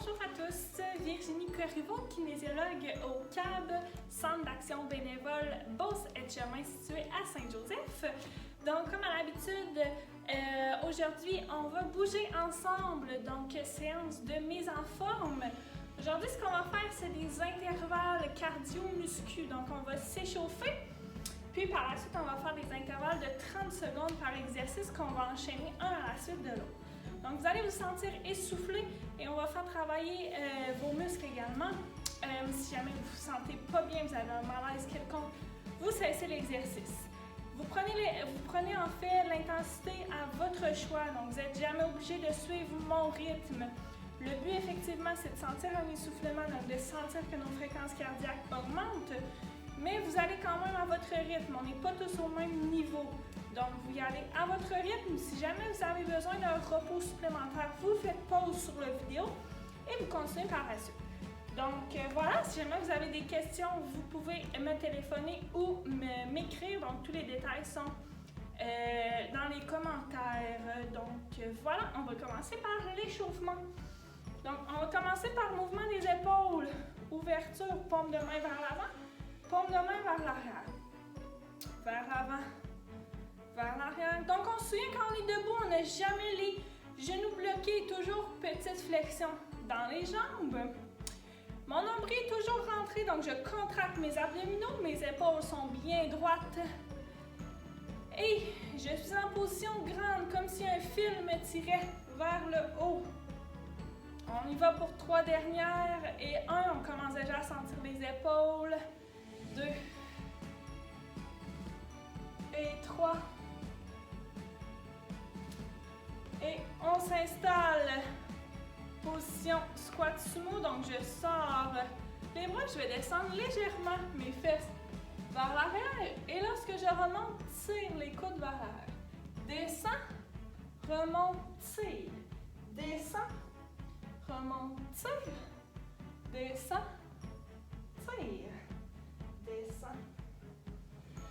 Bonjour à tous, Virginie Corriveau, kinésiologue au CAB, Centre d'action bénévole Beauce-et-Chemin situé à Saint-Joseph. Donc, comme à l'habitude, aujourd'hui, on va bouger ensemble, donc séance de mise en forme. Aujourd'hui, ce qu'on va faire, c'est des intervalles cardio-muscu. Donc, on va s'échauffer, puis par la suite, on va faire des intervalles de 30 secondes par exercice qu'on va enchaîner un à la suite de l'autre. Donc, vous allez vous sentir essoufflé et on va faire travailler vos muscles également. Si jamais vous ne vous sentez pas bien, vous avez un malaise quelconque, vous cessez l'exercice. Vous prenez en fait l'intensité à votre choix, donc vous n'êtes jamais obligé de suivre mon rythme. Le but, effectivement, c'est de sentir un essoufflement, donc de sentir que nos fréquences cardiaques augmentent, mais vous allez quand même à votre rythme. On n'est pas tous au même niveau. Donc, vous y allez à votre rythme. Si jamais vous avez besoin d'un repos supplémentaire, vous faites pause sur la vidéo et vous continuez par la suite. Donc, voilà, si jamais vous avez des questions, vous pouvez me téléphoner ou m'écrire. Donc, tous les détails sont dans les commentaires. Donc, voilà, on va commencer par l'échauffement. Donc, on va commencer par le mouvement des épaules. Ouverture, paume de main vers l'avant, paume de main vers l'arrière. Vers l'avant. Vers l'arrière. Donc, on se souvient quand on est debout, on n'a jamais les genoux bloqués, toujours petite flexion dans les jambes. Mon nombril est toujours rentré, donc je contracte mes abdominaux, mes épaules sont bien droites. Et je suis en position grande, comme si un fil me tirait vers le haut. On y va pour 3 dernières et 1, on commence déjà à sentir les épaules. 2 et 3. Et on s'installe. Position squat sumo, donc je sors les bras, je vais descendre légèrement mes fesses vers l'arrière. Et lorsque je remonte, tire les coudes vers l'arrière. Descends, remonte, tire. Descends, remonte, tire. Descends, tire. Descends.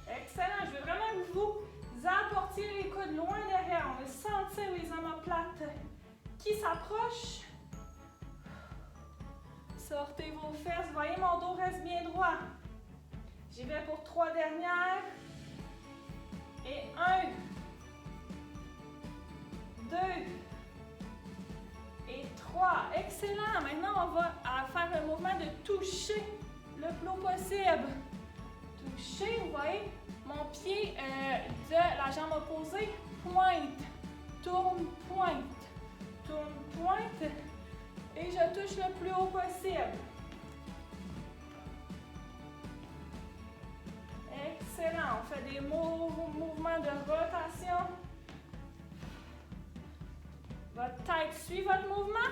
Excellent, je veux vraiment que vous apportiez les coudes loin derrière. On va sentir les omoplates qui s'approchent. Sortez vos fesses, voyez mon dos reste bien droit. J'y vais pour 3 dernières. Et 1, 2 et 3. Excellent. Maintenant, on va faire le mouvement de toucher le plus haut possible. Toucher, vous voyez, mon pied de la jambe opposée pointe, tourne, pointe, tourne, pointe. Et je touche le plus haut possible. Excellent. On fait des mouvements de rotation. Votre tête suit votre mouvement.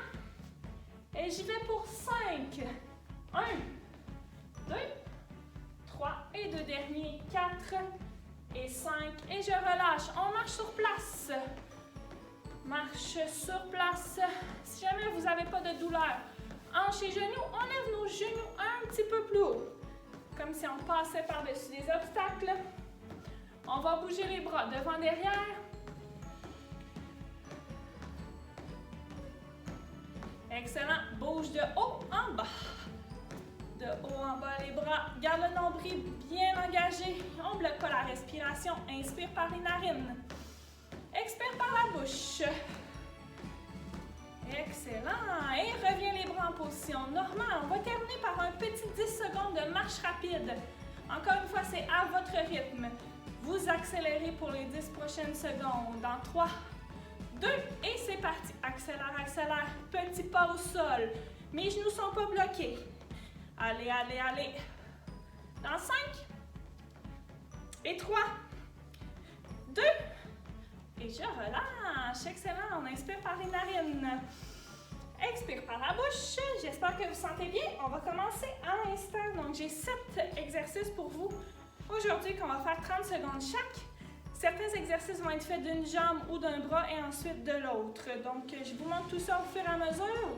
Et j'y vais pour 5. 1, 2, 3 et 2 derniers. 4 et 5. Et je relâche. On marche sur place. Marche sur place. Si jamais vous n'avez pas de douleur, hanches et genoux, on lève nos genoux un petit peu plus haut. Comme si on passait par-dessus des obstacles. On va bouger les bras devant, derrière. Excellent. Bouge de haut en bas. De haut en bas les bras. Garde le nombril bien engagé. On ne bloque pas la respiration. Inspire par les narines. Expire par la bouche. Excellent. Et reviens les bras en position normale. On va terminer par un petit 10 secondes de marche rapide. Encore une fois, c'est à votre rythme. Vous accélérez pour les 10 prochaines secondes. Dans 3, 2 et c'est parti. Accélère, accélère. Petit pas au sol. Mes genoux ne sont pas bloqués. Allez, allez, allez. Dans 5 et 3, 2 et je relâche. Excellent. On inspire par les narines. Expire par la bouche. J'espère que vous sentez bien. On va commencer à l'instant. Donc, j'ai 7 exercices pour vous aujourd'hui qu'on va faire 30 secondes chaque. Certains exercices vont être faits d'une jambe ou d'un bras et ensuite de l'autre. Donc, je vous montre tout ça au fur et à mesure.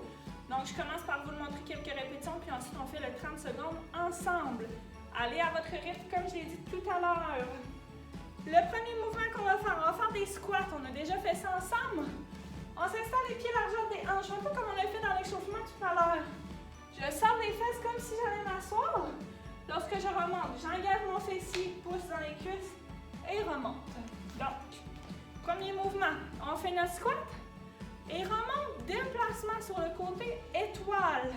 Donc, je commence par vous montrer quelques répétitions, puis ensuite, on fait le 30 secondes ensemble. Allez à votre rythme, comme je l'ai dit tout à l'heure. Le premier mouvement qu'on va faire des squats. On a déjà fait ça ensemble. On s'installe les pieds largeur des hanches, un peu comme on a fait dans l'échauffement tout tout à l'heure. Je sors les fesses comme si j'allais m'asseoir. Lorsque je remonte, j'engage mon fessier, pousse dans les cuisses et remonte. Donc, premier mouvement, on fait notre squat et remonte, déplacement sur le côté, étoile.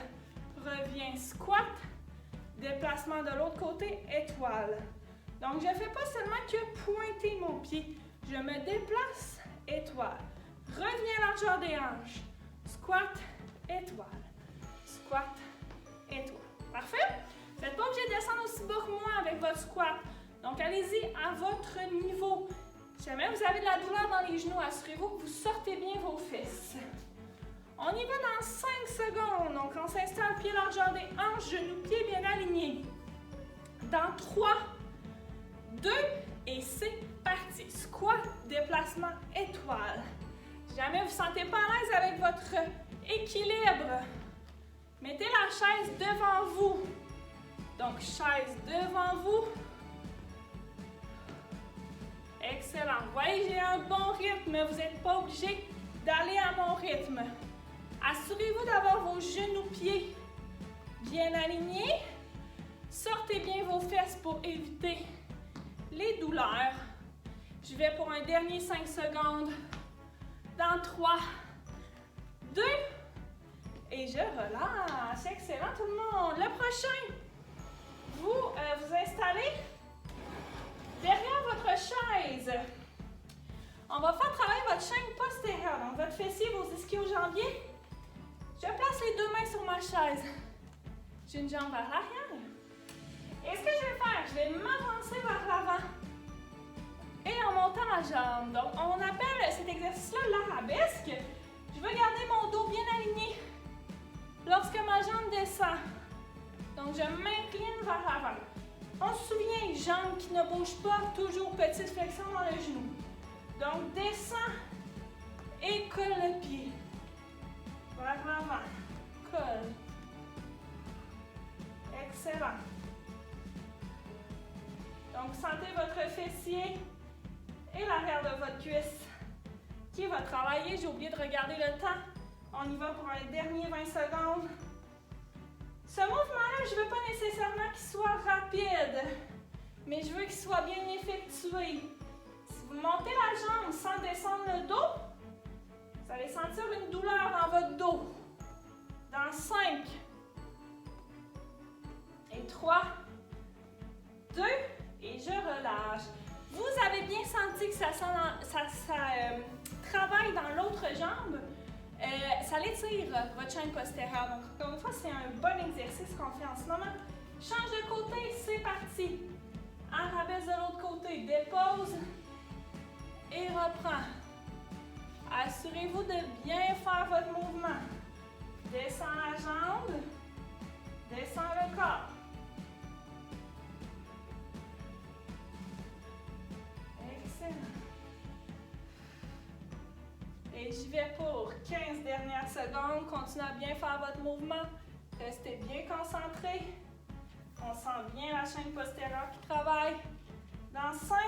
Reviens, squat, déplacement de l'autre côté, étoile. Donc, je ne fais pas seulement que pointer mon pied, je me déplace, étoile. Reviens largeur des hanches, squat, étoile. Squat, étoile. Parfait? Vous n'êtes pas obligé de descendre aussi bas que moi avec votre squat. Donc, allez-y à votre niveau. Si jamais vous avez de la douleur dans les genoux, assurez-vous que vous sortez bien vos fesses. On y va dans 5 secondes. Donc, on s'installe, pied largeur des hanches, genoux, pieds bien alignés. Dans 3, 2, et c'est parti. Squat, déplacement, étoile. Si jamais vous ne vous sentez pas à l'aise avec votre équilibre, mettez la chaise devant vous. Donc, chaise devant vous. Excellent. Vous voyez, j'ai un bon rythme. Vous n'êtes pas obligé d'aller à mon rythme. Assurez-vous d'avoir vos genoux-pieds bien alignés. Sortez bien vos fesses pour éviter les douleurs. Je vais pour un dernier 5 secondes. Dans 3, 2, et je relâche. Excellent tout le monde. Le prochain, vous vous installez derrière votre chaise. On va faire travailler votre chaîne postérieure, donc votre fessier, vos ischio-jambiers. Je place les 2 mains sur ma chaise. J'ai une jambe vers l'arrière. Et ce que je vais faire, je vais m'avancer vers l'avant et en montant la jambe. Donc, on appelle cet exercice-là l'arabesque. Je veux garder mon dos bien aligné lorsque ma jambe descend. Donc, je m'incline vers l'avant. On se souvient, jambes qui ne bougent pas, toujours petite flexion dans le genou. Donc, descends et colle le pied. Vers l'avant. Colle. Excellent. Donc, sentez votre fessier et l'arrière de votre cuisse qui va travailler. J'ai oublié de regarder le temps. On y va pour un dernier 20 secondes. Ce mouvement-là, je ne veux pas nécessairement qu'il soit rapide, mais je veux qu'il soit bien effectué. Si vous montez la jambe sans descendre le dos, vous allez sentir une douleur dans votre dos. Dans 5, et 3, 2, et je relâche. Vous avez bien senti que ça travaille dans l'autre jambe. Ça l'étire votre chaîne postérieure. Donc, encore une fois, c'est un bon exercice qu'on fait en ce moment. Change de côté, c'est parti. Arabesque de l'autre côté, dépose et reprend. Assurez-vous de bien faire votre mouvement. Descends la jambe, descends le corps. Excellent. Et j'y vais pour 15 dernières secondes. Continuez à bien faire votre mouvement. Restez bien concentrés. On sent bien la chaîne postérieure qui travaille. Dans 5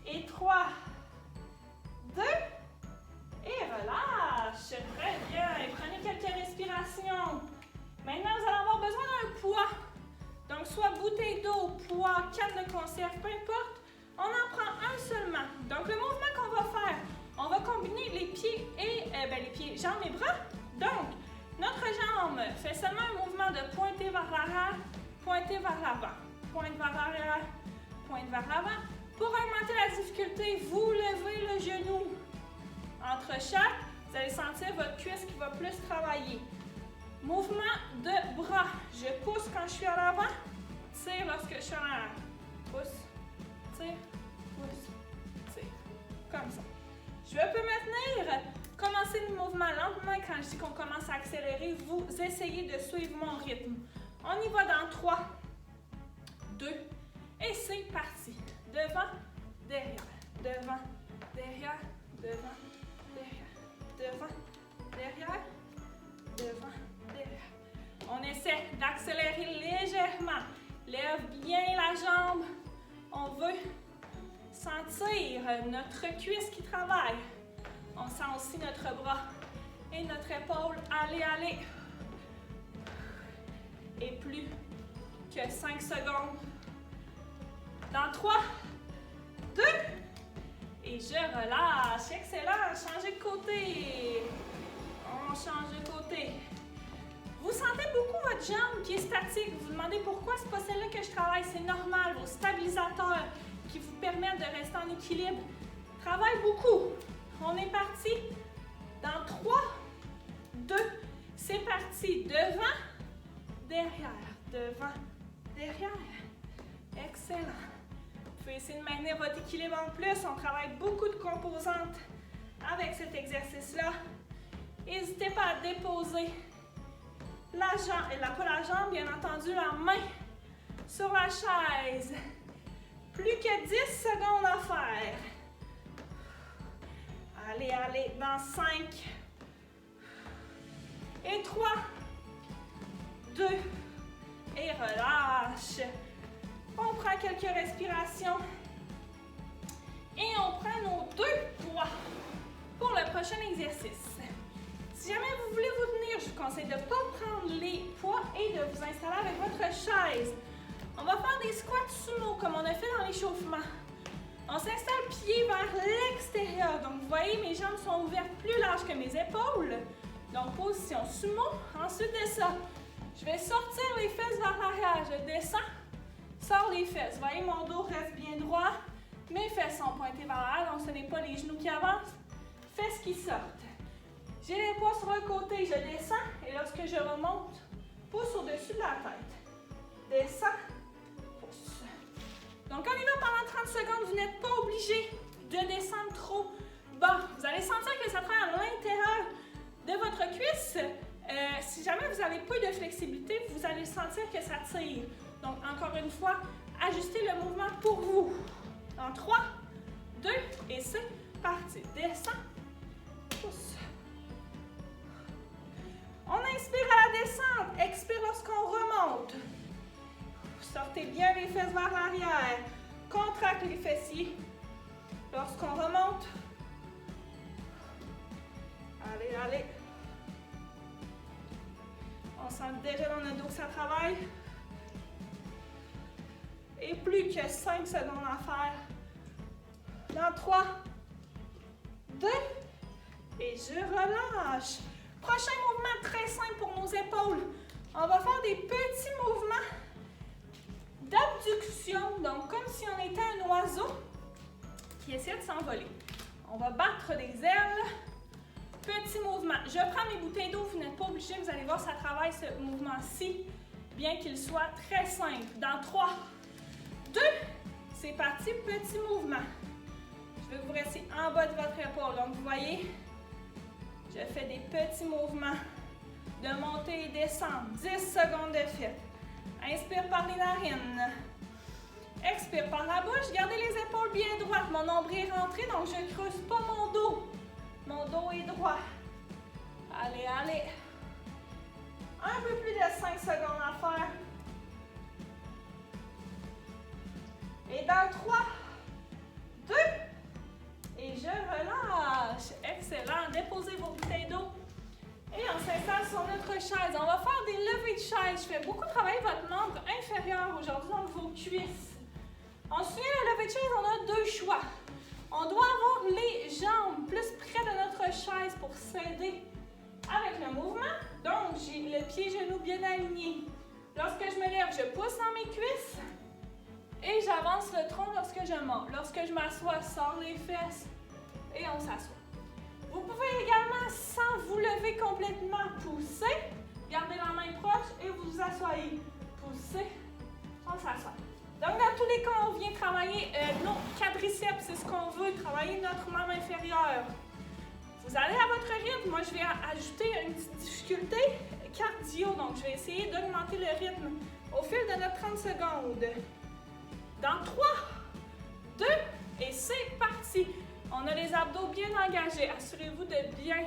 et 3, 2 et relâche. Très bien. Et prenez quelques respirations. Maintenant, vous allez avoir besoin d'un poids. Donc, soit bouteille d'eau, poids, canne de conserve, peu importe. On en prend un seulement. Donc, le mouvement qu'on va faire, on va combiner les pieds et jambes et bras. Donc, notre jambe fait seulement un mouvement de pointer vers l'arrière, pointer vers l'avant, pointe vers l'arrière, pointe vers l'avant. Pour augmenter la difficulté, vous levez le genou. Entre chaque, vous allez sentir votre cuisse qui va plus travailler. Mouvement de bras. Je pousse quand je suis à l'avant, tire lorsque je suis en arrière. Pousse, tire, pousse, tire. Comme ça. Je peux maintenir. Commencez le mouvement lentement. Quand je dis qu'on commence à accélérer, vous essayez de suivre mon rythme. On y va dans 3, 2, et c'est parti. Devant, derrière, devant, derrière, devant, derrière, devant, derrière, devant, derrière. On essaie d'accélérer légèrement. Lève bien la jambe. On veut sentir notre cuisse qui travaille. On sent aussi notre bras et notre épaule. Allez, allez. Et plus que 5 secondes. Dans 3, 2, et je relâche. Excellent. Changez de côté. On change de côté. Vous sentez beaucoup votre jambe qui est statique. Vous vous demandez pourquoi c'est pas celle-là que je travaille. C'est normal. Vos stabilisateurs qui vous permettent de rester en équilibre travaillent beaucoup. On est parti. Dans 3, 2, c'est parti. Devant, derrière. Devant, derrière. Excellent. Vous pouvez essayer de maintenir votre équilibre en plus. On travaille beaucoup de composantes avec cet exercice-là. N'hésitez pas à déposer la jambe, pas la jambe, bien entendu, la main sur la chaise. Plus que 10 secondes à faire. Allez, allez, dans 5. Et 3, 2, et relâche. On prend quelques respirations. Et on prend nos 2 poids pour le prochain exercice. Si jamais vous voulez vous tenir, je vous conseille de ne pas prendre les poids et de vous installer avec votre chaise. On va faire des squats sumo comme on a fait dans l'échauffement. On s'installe pied vers l'extérieur. Donc vous voyez, mes jambes sont ouvertes plus larges que mes épaules. Donc position sumo. Ensuite de ça, je vais sortir les fesses vers l'arrière. Je descends, sors les fesses. Vous voyez, mon dos reste bien droit. Mes fesses sont pointées vers l'arrière, donc ce n'est pas les genoux qui avancent, fesses qui sortent. J'ai les poids sur le côté, je descends et lorsque je remonte, pouce au-dessus de la tête. Descends, pouce. Donc on y va pendant 30 secondes, vous n'êtes pas obligé de descendre trop bas. Vous allez sentir que ça travaille à l'intérieur de votre cuisse. Si jamais vous n'avez pas de flexibilité, vous allez sentir que ça tire. Donc encore une fois, ajustez le mouvement pour vous. En 3, 2, et c'est parti. Descends, pousse. On inspire à la descente, expire lorsqu'on remonte. Sortez bien les fesses vers l'arrière. Contracte les fessiers. Lorsqu'on remonte. Allez, allez. On sent déjà dans le dos que ça travaille. Et plus que 5 secondes à faire. Dans 3, 2, et je relâche. Prochain mouvement très simple pour nos épaules. On va faire des petits mouvements d'abduction. Donc, comme si on était un oiseau qui essaie de s'envoler. On va battre des ailes. Petit mouvement. Je prends mes bouteilles d'eau. Vous n'êtes pas obligé. Vous allez voir, ça travaille ce mouvement-ci, bien qu'il soit très simple. Dans 3, 2, c'est parti. Petit mouvement. Je veux que vous restiez en bas de votre épaule. Donc, vous voyez, je fais des petits mouvements de montée et descente. 10 secondes de fait. Inspire par les narines. Expire par la bouche. Gardez les épaules bien droites. Mon nombril est rentré, donc je ne creuse pas mon dos. Mon dos est droit. Allez, allez. Un peu plus de 5 secondes à faire. Et dans 3, 2, et je relâche. Excellent. Déposez vos bouteilles d'eau. Et on s'installe sur notre chaise. On va faire des levées de chaise. Je fais beaucoup travailler votre membre inférieur aujourd'hui, donc vos cuisses. Ensuite, la levée de chaise, on a 2 choix. On doit avoir les jambes plus près de notre chaise pour s'aider avec le mouvement. Donc, j'ai le pied-genou bien aligné. Lorsque je me lève, je pousse dans mes cuisses. Et j'avance le tronc lorsque je monte. Lorsque je m'assois, sors les fesses et on s'assoit. Vous pouvez également, sans vous lever complètement, pousser. Gardez la main proche et vous vous asseyez. Poussez, on s'assoit. Donc, dans tous les cas, on vient travailler nos quadriceps. C'est ce qu'on veut, travailler notre membre inférieur. Vous allez à votre rythme. Moi, je vais ajouter une petite difficulté cardio. Donc, je vais essayer d'augmenter le rythme au fil de notre 30 secondes. Dans 3, 2, et c'est parti. On a les abdos bien engagés. Assurez-vous de bien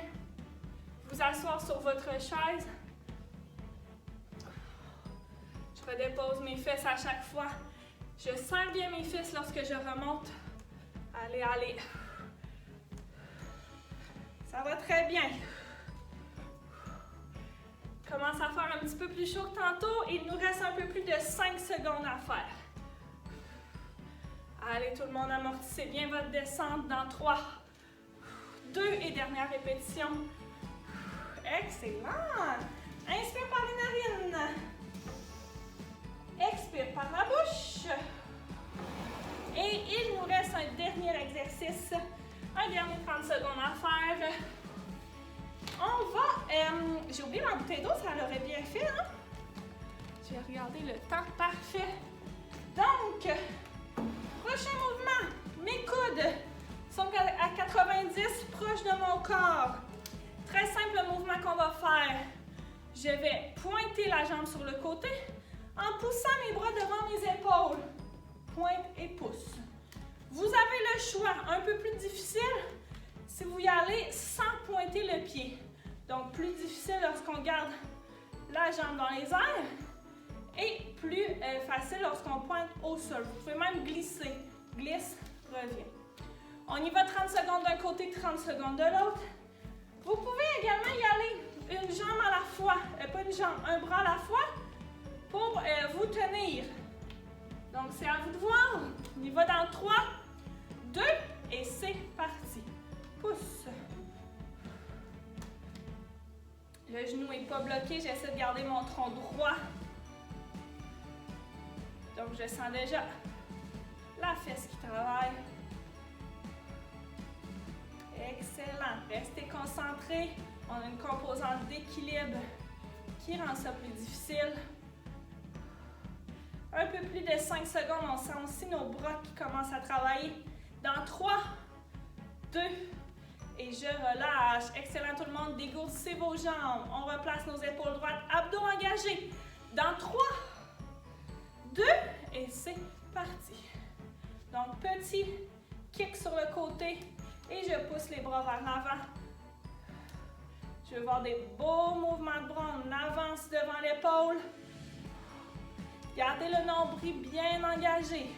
vous asseoir sur votre chaise. Je redépose mes fesses à chaque fois. Je serre bien mes fesses lorsque je remonte. Allez, allez. Ça va très bien. Commence à faire un petit peu plus chaud que tantôt. Il nous reste un peu plus de 5 secondes à faire. Allez, tout le monde, amortissez bien votre descente dans 3, 2 et dernière répétition. Excellent! Inspire par les narines. Expire par la bouche. Et il nous reste un dernier exercice, un dernier 30 secondes à faire. On va... j'ai oublié ma bouteille d'eau, ça l'aurait bien fait, hein? Je vais regarder le temps. Parfait. Donc, prochain mouvement. Mes coudes sont à 90, proche de mon corps. Très simple mouvement qu'on va faire. Je vais pointer la jambe sur le côté en poussant mes bras devant mes épaules. Pointe et pousse. Vous avez le choix, un peu plus difficile, si vous y allez sans pointer le pied. Donc, plus difficile lorsqu'on garde la jambe dans les airs et plus facile lorsqu'on pointe au sol. Vous pouvez même glisser. Glisse, reviens. On y va 30 secondes d'un côté, 30 secondes de l'autre. Vous pouvez également y aller une jambe à la fois, pas une jambe, un bras à la fois pour vous tenir. Donc, c'est à vous de voir. On y va dans 3, 2 et c'est parti. Pousse. Le genou n'est pas bloqué. J'essaie de garder mon tronc droit. Donc, je sens déjà la fesse qui travaille. Excellent. Restez concentrés. On a une composante d'équilibre qui rend ça plus difficile. Un peu plus de 5 secondes, on sent aussi nos bras qui commencent à travailler. Dans 3, 2, et je relâche. Excellent tout le monde, dégourdissez vos jambes. On replace nos épaules droites, abdos engagés. Dans 3, 2, et c'est parti. Donc, petit kick sur le côté et je pousse les bras vers l'avant. Je veux voir des beaux mouvements de bras. On avance devant l'épaule. Gardez le nombril bien engagé.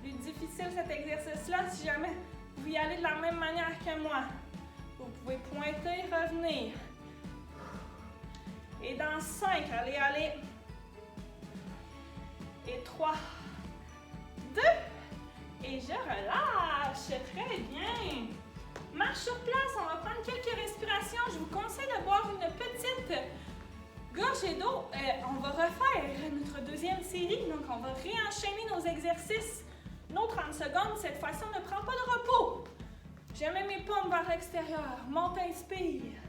Plus difficile cet exercice-là si jamais vous y allez de la même manière que moi. Vous pouvez pointer, revenir. Et dans 5, allez. Et 3, 2, et je relâche. Très bien. Marche sur place, on va prendre quelques respirations. Je vous conseille de boire une petite gorgée d'eau. On va refaire notre deuxième série. Donc, on va réenchaîner nos exercices. Nos 30 secondes. Cette fois-ci, on ne prend pas de repos. Je mets mes paumes vers l'extérieur. Monte, inspire.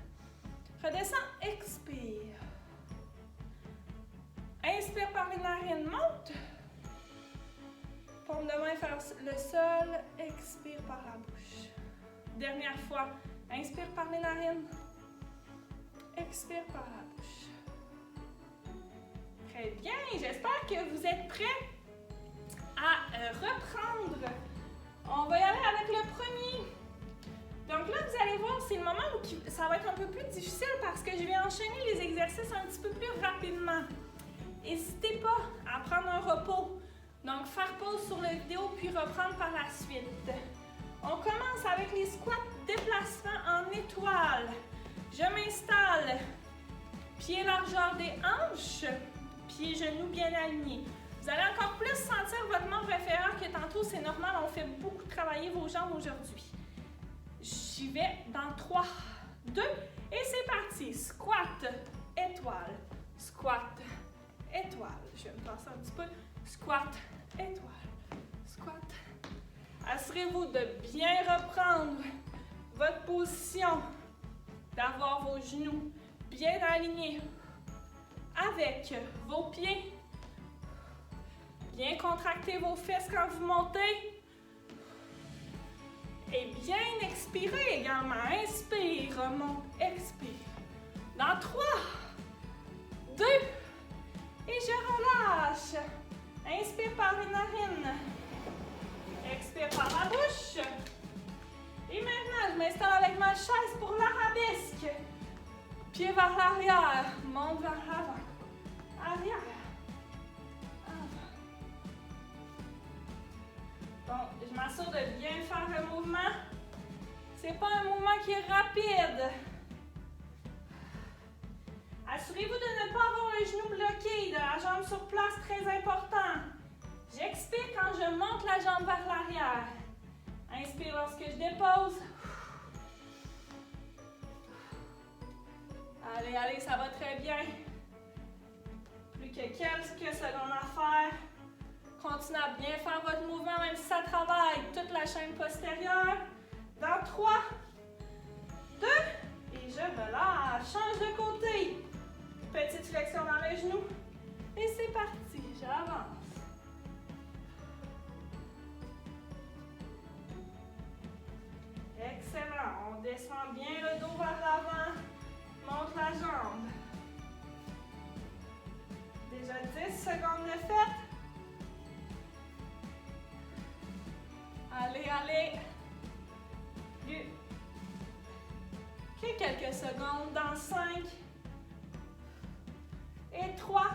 Redescends, expire. Inspire par les narines, monte. Paume de main vers le sol. Expire par la bouche. Dernière fois. Inspire par les narines. Expire par la bouche. Très bien. J'espère que vous êtes prêts à reprendre. On va y aller avec le premier. Donc là, vous allez voir, c'est le moment où ça va être un peu plus difficile parce que je vais enchaîner les exercices un petit peu plus rapidement. N'hésitez pas à prendre un repos. Donc, faire pause sur la vidéo puis reprendre par la suite. On commence avec les squats déplacement en étoile. Je m'installe. Pieds largeur des hanches. Pieds genoux bien alignés. Vous allez encore plus sentir votre membre inférieur que tantôt. C'est normal, on fait beaucoup travailler vos jambes aujourd'hui. J'y vais dans 3, 2 et c'est parti. Squat, étoile. Squat, étoile. Je vais me passer un petit peu. Squat, étoile. Squat. Assurez-vous de bien reprendre votre position, d'avoir vos genoux bien alignés avec vos pieds. Bien contracter vos fesses quand vous montez. Et bien expirer également. Inspire, remonte, expire. Dans 3, 2, et je relâche. Inspire par les narines. Expire par la bouche. Et maintenant, je m'installe avec ma chaise pour l'arabesque. Pied vers l'arrière. Monte vers l'avant. Arrière. Avant. Bon, je m'assure de bien faire le mouvement. C'est pas un mouvement qui est rapide. Assurez-vous de ne pas avoir le genou bloqué, de la jambe sur place, très important. J'expire quand je monte la jambe vers l'arrière. Inspire lorsque je dépose. Allez, allez, ça va très bien. Plus que quelques secondes à faire. Continuez à bien faire votre mouvement, même si ça travaille toute la chaîne postérieure. Dans 3, 2, et je relâche. Change de côté. Petite flexion dans le genou. Et c'est parti, j'avance. Excellent. On descend bien le dos vers l'avant. Monte la jambe. Déjà 10 secondes de fait. Allez, allez. Plus que quelques secondes dans 5. Et 3,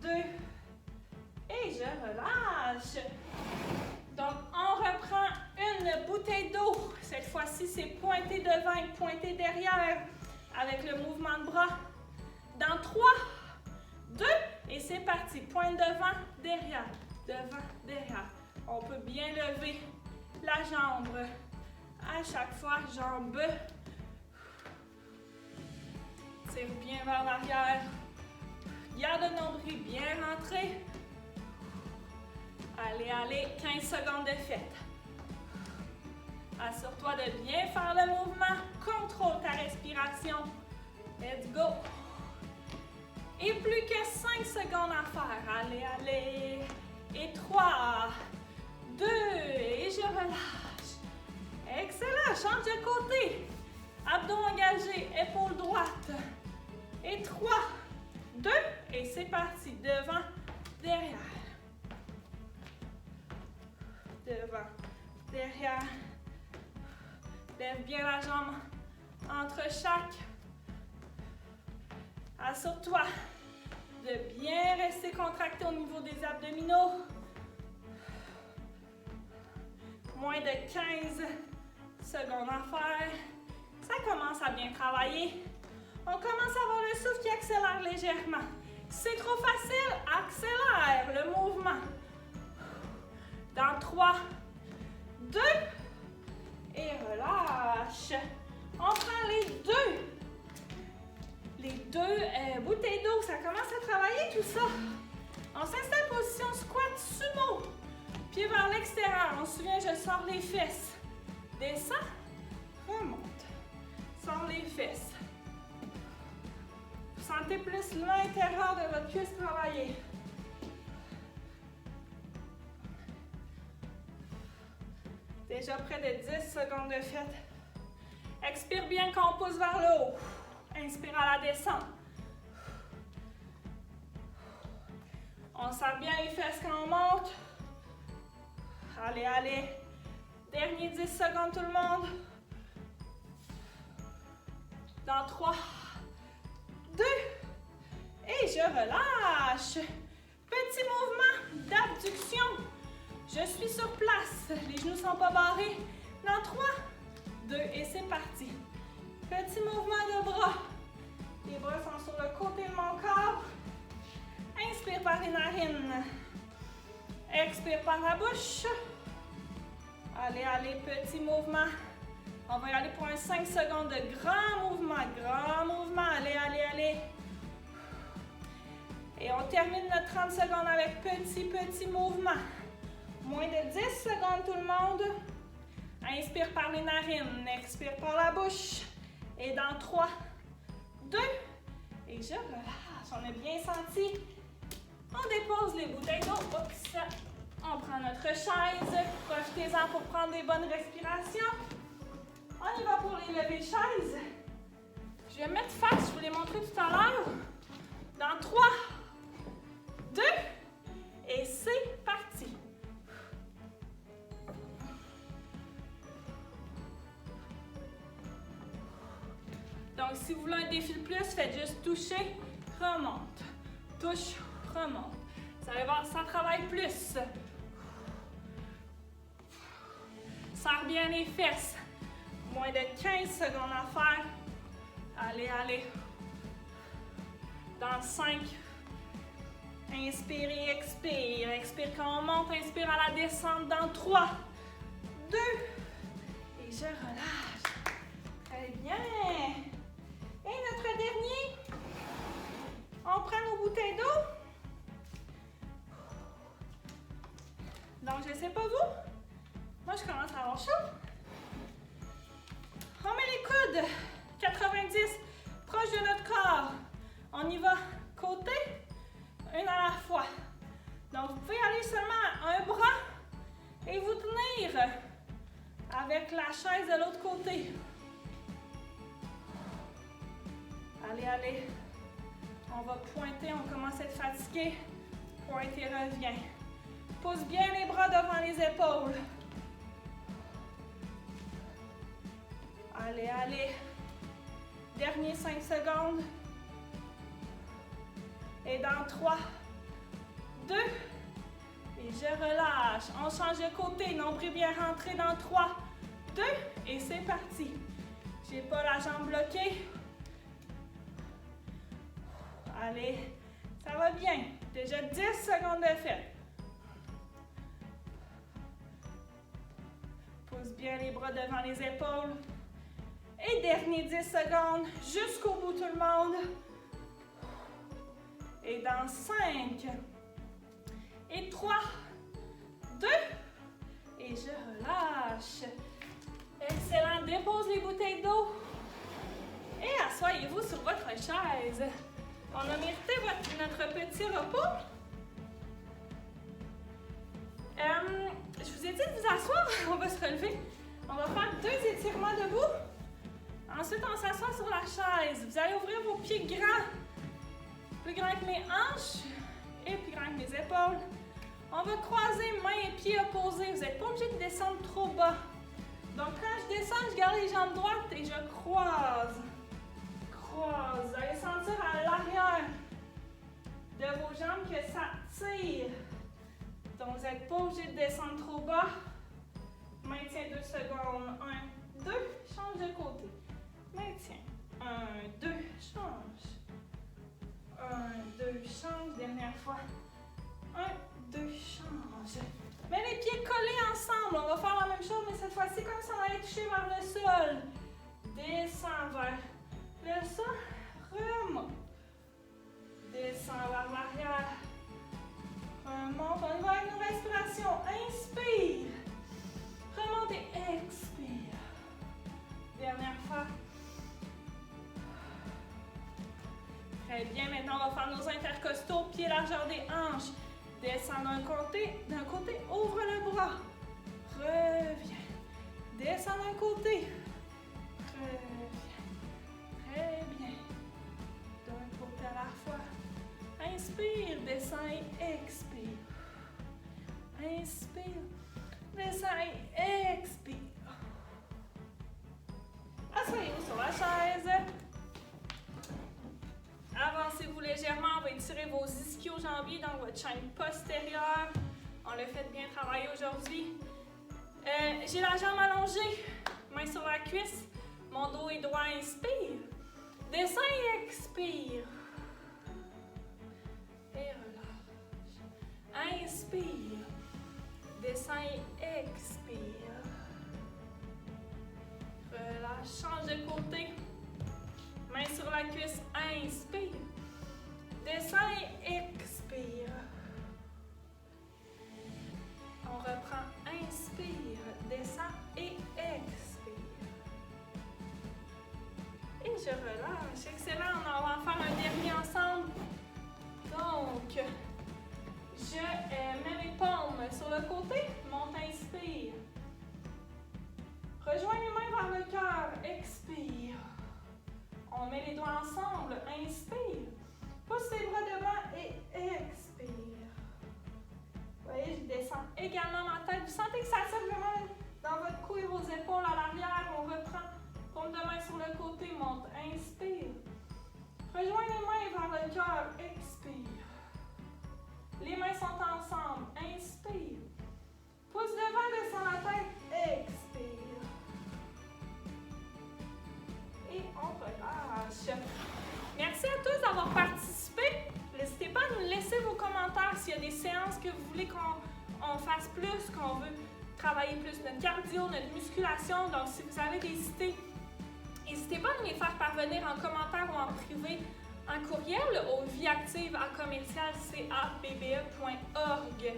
2, et je relâche. Donc, on reprend une bouteille d'eau. Cette fois-ci, c'est pointé devant et pointé derrière avec le mouvement de bras. Dans 3, 2, et c'est parti. Pointe devant, derrière, devant, derrière. On peut bien lever la jambe. À chaque fois, jambe. Tire bien vers l'arrière. Garde le nombril bien rentré. Allez, allez, 15 secondes de fête. Assure-toi de bien faire le mouvement. Contrôle ta respiration. Let's go. Et plus que 5 secondes à faire. Allez, allez. Et 3, 2, et je relâche. Excellent. Change de côté. Abdos engagés, épaule droite. Et 3, 2, et c'est parti. Devant, derrière. Devant, derrière. Lève bien la jambe entre chaque. Assure-toi de bien rester contracté au niveau des abdominaux. Moins de 15 secondes à faire. Ça commence à bien travailler. On commence à avoir le souffle qui accélère légèrement. Si c'est trop facile, accélère le mouvement. Dans 3, 2, et relâche. On prend les deux bouteilles d'eau. Ça commence à travailler tout ça. On s'installe en position squat sumo. Pied vers l'extérieur. On se souvient, je sors les fesses. Descends, remonte. Sors les fesses. Vous sentez plus l'intérieur de votre cuisse travailler. Déjà près de 10 secondes de fête. Expire bien quand on pousse vers le haut. Inspire à la descente. On serre bien les fesses quand on monte. Allez, allez. Dernier 10 secondes tout le monde. Dans 3, 2, et je relâche. Petit mouvement d'abduction. Je suis sur place. Les genoux ne sont pas barrés. Dans 3, 2, et c'est parti. Petit mouvement de bras. Les bras sont sur le côté de mon corps. Inspire par les narines. Expire par la bouche. Allez, allez, petit mouvement. On va y aller pour un 5 secondes de grand mouvement. Grand mouvement. Allez, allez, allez. Et on termine notre 30 secondes avec petit mouvement. Moins de 10 secondes tout le monde. Inspire par les narines. Expire par la bouche. Et dans 3, 2, et je relâche. On a bien senti. On dépose les bouteilles d'eau. Oups. On prend notre chaise. Profitez-en pour prendre des bonnes respirations. On y va pour les levées de chaise. Je vais mettre face, je vous l'ai montré tout à l'heure. Dans 3, 2, et c'est parti. Donc, si vous voulez un défi de plus, faites juste toucher, remonte. Touche, remonte. Vous allez voir, ça travaille plus. Serre bien les fesses. Moins de 15 secondes à faire. Allez, allez. Dans 5. Inspire et expire. Expire quand on monte, inspire à la descente dans 3, 2. Et je relâche. Très bien. Et notre dernier. On prend nos bouteilles d'eau. Donc, je ne sais pas vous. Moi, je commence à avoir chaud. On met les coudes 90 proche de notre corps. On y va côté, une à la fois. Donc, vous pouvez aller seulement un bras et vous tenir avec la chaise de l'autre côté. Allez, allez. On va pointer, on commence à être fatigué. Pointe et reviens. Pousse bien les bras devant les épaules. Allez, allez. Dernier 5 secondes. Et dans 3, 2. Et je relâche. On change de côté. Nombril bien rentré dans 3, 2. Et c'est parti. J'ai pas la jambe bloquée. Allez, ça va bien. Déjà 10 secondes de fait. Pousse bien les bras devant les épaules. Et dernier 10 secondes, jusqu'au bout tout le monde. Et dans 5, et 3, 2, et je relâche. Excellent, dépose les bouteilles d'eau. Et asseyez-vous sur votre chaise. On a mérité notre petit repos. Je vous ai dit de vous asseoir, on va se relever. On va faire 2 étirements debout. Ensuite, on s'assoit sur la chaise. Vous allez ouvrir vos pieds grands. Plus grands que mes hanches et plus grands que mes épaules. On va croiser mains et pieds opposés. Vous n'êtes pas obligé de descendre trop bas. Donc, quand je descends, je garde les jambes droites et je croise. Croise. Vous allez sentir à l'arrière de vos jambes que ça tire. Donc, vous n'êtes pas obligé de descendre trop bas. Maintiens 2 secondes. 1, 2. Change de côté. Maintiens. 1, 2. Change. 1, 2. Change. Dernière fois. 1, 2. Change. Mets les pieds collés ensemble. On va faire la même chose, mais cette fois-ci, comme si on allait toucher vers le sol. Descends vers le sol. Remonte. Descends vers l'arrière. Remonte. On y va avec nos respirations. Inspire. Remonte et expire. Dernière fois. Très bien. Maintenant, on va faire nos intercostaux. Pieds largeur des hanches. Descends d'un côté, ouvre le bras. Reviens. Descends d'un côté. Reviens. Très bien. D'un côté à la fois. Inspire, descends et expire. Inspire, descends et expire. Asseyez-vous sur la chaise. Avancez-vous légèrement, on va étirer vos ischio-jambiers dans votre chaîne postérieure. On l'a fait bien travailler aujourd'hui. J'ai la jambe allongée, main sur la cuisse, mon dos est droit, inspire. Descends et expire. Et relâche. Inspire. Descends et expire. Relâche, change de côté. Main sur la cuisse, inspire. Descends et expire. On reprend, inspire, descends et expire. Et je relâche. Excellent, on va en faire un dernier ensemble. Donc, je mets les paumes sur le côté, monte, inspire. Rejoins les mains vers le cœur, expire. On met les doigts ensemble, inspire. Pousse les bras devant et expire. Vous voyez, je descends également ma tête. Vous sentez que ça tire vraiment dans votre cou et vos épaules à l'arrière. On reprend. Paume de main sur le côté, monte, inspire. Rejoins les mains vers le cœur, expire. Les mains sont ensemble, inspire. Pousse devant, descend la tête, expire. Et on relâche. Merci à tous d'avoir participé a des séances que vous voulez qu'on fasse plus, qu'on veut travailler plus notre cardio, notre musculation. Donc, si vous avez des idées, n'hésitez pas à nous les faire parvenir en commentaire ou en privé, en courriel au vieactive@cabbe.org.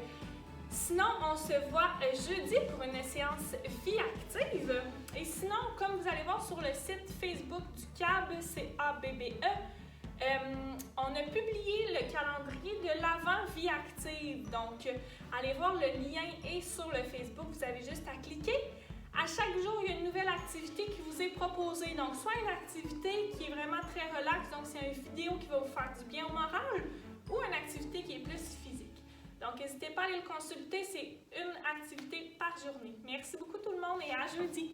Sinon, on se voit jeudi pour une séance Vie Active. Et sinon, comme vous allez voir sur le site Facebook du CAB, CABBE, on a publié le calendrier de l'Avant Vie Active. Donc, allez voir, le lien est sur le Facebook. Vous avez juste à cliquer. À chaque jour, il y a une nouvelle activité qui vous est proposée. Donc, soit une activité qui est vraiment très relaxe, donc c'est une vidéo qui va vous faire du bien au moral, ou une activité qui est plus physique. Donc, n'hésitez pas à aller le consulter, c'est une activité par journée. Merci beaucoup tout le monde et à jeudi!